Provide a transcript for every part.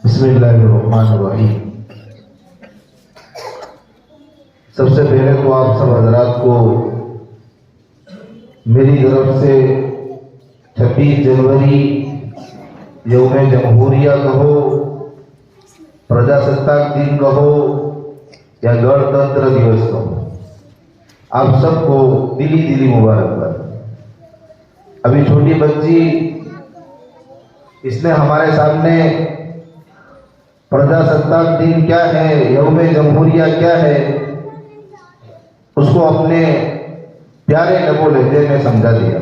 بسم اللہ الرحمن الرحیم۔ سب سے پہلے تو آپ سب حضرات کو میری طرف سے 26 جنوری یوم جمہوریہ کہو، پرجاستاک دن کہو یا گنتنتر دیوس کہو، آپ سب کو دلی مبارکباد۔ ابھی چھوٹی بچی اس نے ہمارے سامنے پرجاستاک دن کیا ہے، یوم جمہوریہ کیا ہے، اس کو اپنے پیارے لب و لہجے میں سمجھا دیا۔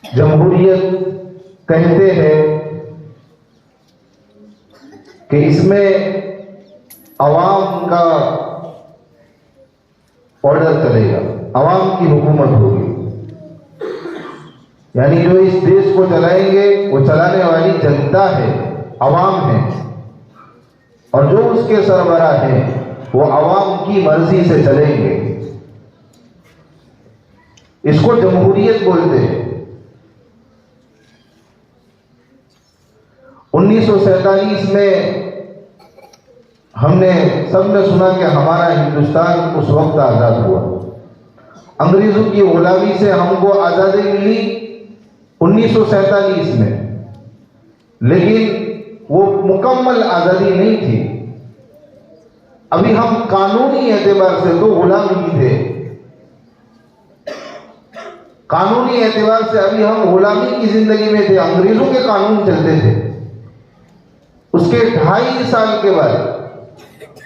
جمہوریت کہتے ہیں کہ اس میں عوام کا آرڈر چلے گا، عوام کی حکومت ہوگی، یعنی جو اس دیش کو چلائیں گے وہ چلانے والی جنتا ہے، عوام ہے، اور جو اس کے سربراہ ہیں وہ عوام کی مرضی سے چلیں گے۔ اس کو جمہوریت بولتے ہیں۔ 1947 میں ہم نے سب نے سنا کہ ہمارا ہندوستان اس وقت آزاد ہوا، انگریزوں کی غلامی سے ہم کو آزادی ملی 1947 میں، لیکن وہ مکمل آزادی نہیں تھی۔ ابھی ہم قانونی اعتبار سے تو غلام ہی تھے، قانونی اعتبار سے ابھی ہم غلامی کی زندگی میں تھے، انگریزوں کے قانون چلتے تھے۔ اس کے 2.5 سال کے بعد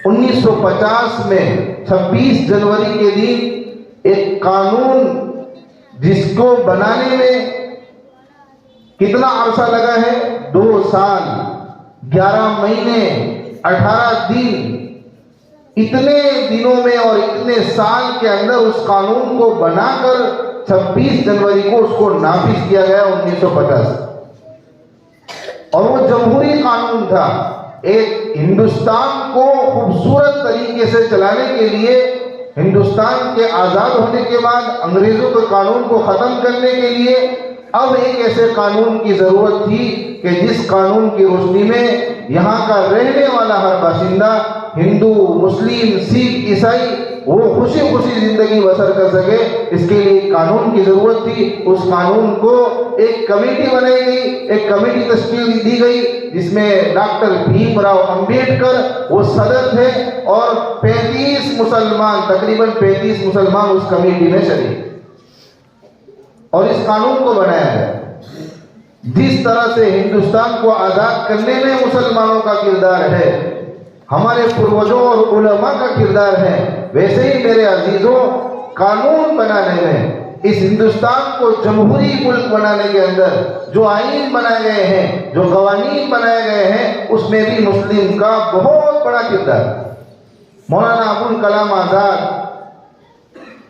1950 میں 26 جنوری کے دن ایک قانون جس کو بنانے میں کتنا عرصہ لگا ہے، 2 سال 11 مہینے 18 دن، اتنے دنوں میں اور اتنے سال کے اندر اس قانون کو بنا کر 26 جنوری کو اس کو نافذ کیا گیا 1950، اور وہ جمہوری قانون تھا۔ ایک ہندوستان کو خوبصورت طریقے سے چلانے کے لیے، ہندوستان کے آزاد ہونے کے بعد انگریزوں کے قانون کو ختم کرنے کے لیے اب ایک ایسے قانون کی ضرورت تھی کہ جس قانون کی روشنی میں یہاں کا رہنے والا ہر باشندہ، ہندو، مسلم، سکھ، عیسائی، وہ خوشی خوشی زندگی بسر کر سکے۔ اس کے لیے ایک قانون کی ضرورت تھی۔ اس قانون کو ایک کمیٹی بنائی گئی، ایک کمیٹی تشکیل دی گئی جس میں ڈاکٹر بھیم راؤ امبیڈکر وہ صدر تھے، اور 35 مسلمان، تقریباً 35 مسلمان اس کمیٹی میں شریک، اور اس قانون کو بنایا گیا۔ جس طرح سے ہندوستان کو آزاد کرنے میں مسلمانوں کا کردار ہے، ہمارے پروجوں اور علماء کا کردار ہے، ویسے ہی میرے عزیزوں قانون بنانے میں، اس ہندوستان کو جمہوری ملک بنانے کے اندر جو آئین بنائے گئے ہیں، جو قوانین بنائے گئے ہیں، اس میں بھی مسلم کا بہت بڑا کردار۔ مولانا ابوالکلام آزاد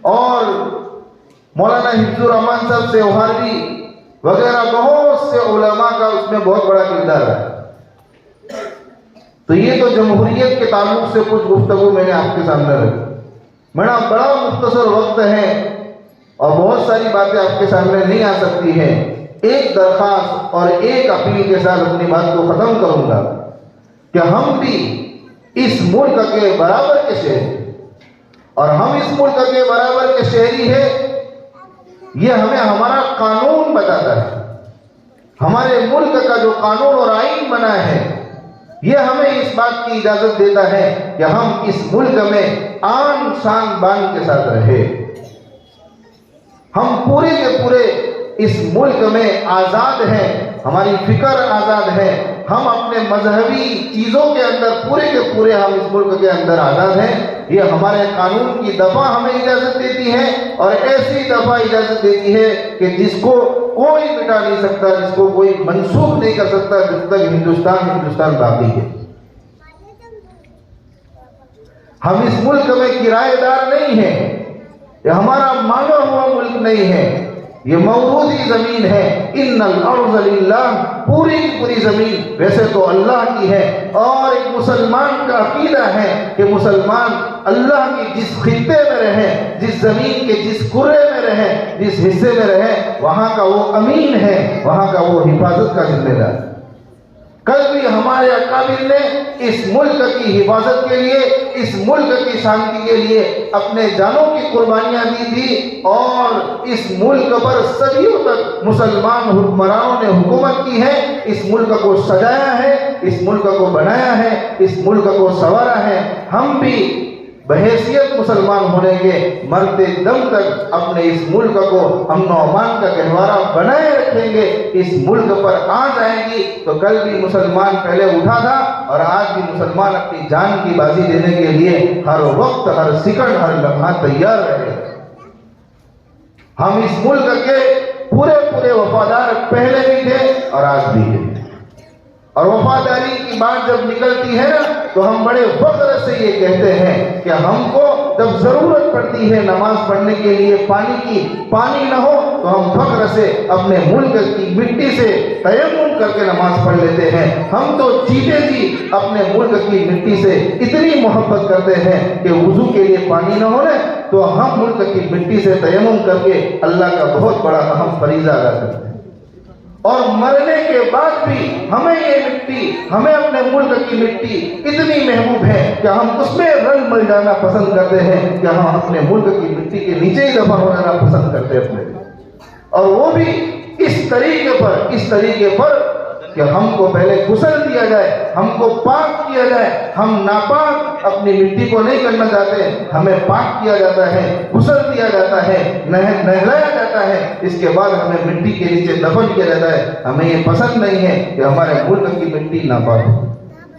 اور مولانا حفظ الرحمان صاحب سیوہاروی وغیرہ بہت سے علماء کا اس میں بہت بڑا کردار ہے۔ تو یہ تو جمہوریت کے تعلق سے کچھ گفتگو میں نے آپ کے سامنے رکھی۔ میرا بڑا مختصر وقت ہے اور بہت ساری باتیں آپ کے سامنے نہیں آ سکتی ہیں۔ ایک درخواست اور ایک اپیل کے ساتھ اپنی بات کو ختم کروں گا کہ ہم بھی اس ملک کے برابر کے شہری، اور ہم اس ملک کے برابر کے شہری ہیں، یہ ہمیں ہمارا قانون بتاتا ہے۔ ہمارے ملک کا جو قانون اور آئین بنا ہے، یہ ہمیں اس بات کی اجازت دیتا ہے کہ ہم اس ملک میں آن شان بان کے ساتھ رہے۔ ہم پورے کے پورے اس ملک میں آزاد ہیں، ہماری فکر آزاد ہے، ہم اپنے مذہبی چیزوں کے اندر پورے کے پورے ہم اس ملک کے اندر آزاد ہیں۔ یہ ہمارے قانون کی دفعہ ہمیں اجازت دیتی ہے، اور ایسی دفعہ اجازت دیتی ہے کہ جس کو کوئی مٹا نہیں سکتا، جس کو کوئی منسوخ نہیں کر سکتا جب تک ہندوستان باقی ہے۔ ہم اس ملک میں کرایہ دار نہیں ہیں، یہ ہمارا مانگا ہوا ملک نہیں ہے، یہ موروثی زمین ہے۔ ان الارض للہ، پوری کی پوری زمین ویسے تو اللہ کی ہے، اور ایک مسلمان کا عقیدہ ہے کہ مسلمان اللہ کی جس خطے میں رہیں، جس زمین کے جس کرے میں رہیں، جس حصے میں رہیں، وہاں کا وہ امین ہے، وہاں کا وہ حفاظت کا ذمہ دار۔ کل بھی ہمارے اکابر نے اس ملک کی حفاظت کے لیے، اس ملک کی شانتی کے لیے اپنے جانوں کی قربانیاں دی تھی، اور اس ملک پر صدیوں تک مسلمان حکمرانوں نے حکومت کی ہے، اس ملک کو سجایا ہے، اس ملک کو بنایا ہے، اس ملک کو سنوارا ہے۔ ہم بھی بحیثیت مسلمان ہونے کے مرتے دم تک اپنے اس ملک کو امن و امان کا گہوارہ بنائے رکھیں گے۔ اس ملک پر آنچ آئے گی تو کل بھی مسلمان پہلے اٹھا تھا، اور آج بھی مسلمان اپنی جان کی بازی دینے کے لیے ہر وقت، ہر سیکنڈ، ہر لمحہ تیار رہے۔ ہم اس ملک کے پورے وفادار پہلے بھی تھے اور آج بھی ہیں، اور وفاداری کی بات جب نکلتی ہے نا تو ہم بڑے فخر سے یہ کہتے ہیں کہ ہم کو جب ضرورت پڑتی ہے نماز پڑھنے کے لیے پانی کی، پانی نہ ہو تو ہم فخر سے اپنے ملک کی مٹی سے تیمم کر کے نماز پڑھ لیتے ہیں۔ ہم تو جیتے جی اپنے ملک کی مٹی سے اتنی محبت کرتے ہیں کہ وضو کے لیے پانی نہ ہونے تو ہم ملک کی مٹی سے تیمم کر کے اللہ کا بہت بڑا اہم فریضہ ادا کرتے ہیں، اور مرنے کے بعد بھی ہمیں یہ مٹی، ہمیں اپنے ملک کی مٹی اتنی محبوب ہے کہ ہم اس میں رل مل جانا پسند کرتے ہیں، کہ ہم اپنے ملک کی مٹی کے نیچے ہی دفن ہو جانا پسند کرتے ہیں اپنے، اور وہ بھی اس طریقے پر کہ ہم کو پہلے غسل دیا جائے، ہم کو پاک کیا جائے۔ ہم ناپاک اپنی مٹی کو نہیں کرنا چاہتے، ہمیں پاک کیا جاتا ہے، غسل دیا جاتا ہے، نہلایا جاتا ہے، اس کے بعد ہمیں مٹی کے نیچے دفن کیا جاتا ہے۔ ہمیں یہ پسند نہیں ہے کہ ہمارے ملک کی مٹی ناپاک ہو۔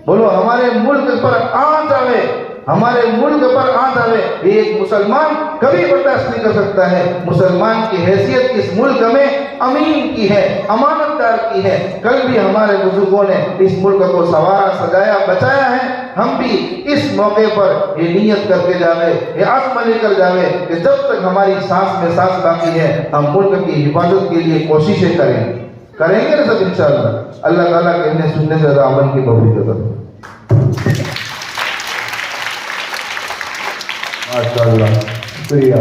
بولو ہمارے ملک پر آنچ آوے، ہمارے ملک پر آنچ آوے، یہ ایک مسلمان کبھی برداشت نہیں کر سکتا ہے۔ مسلمان کی حیثیت اس ملک میں امین کی ہے، امانت دار کی ہے۔ کل بھی ہمارے بزرگوں نے اس ملک کو سنوارا، سجایا، بچایا ہے۔ ہم بھی اس موقع پر یہ نیت کر کے جاوے، یہ عزم لے کر جاوے کہ جب تک ہماری سانس میں سانس باقی ہے ہم ملک کی حفاظت کے لیے کوششیں کریں گے نا سب انشاءاللہ۔ اللہ تعالیٰ کہنے سننے سے زیادہ عمل کی توفیق عطا فرمائے۔ ماشاءاللہ، شکریہ۔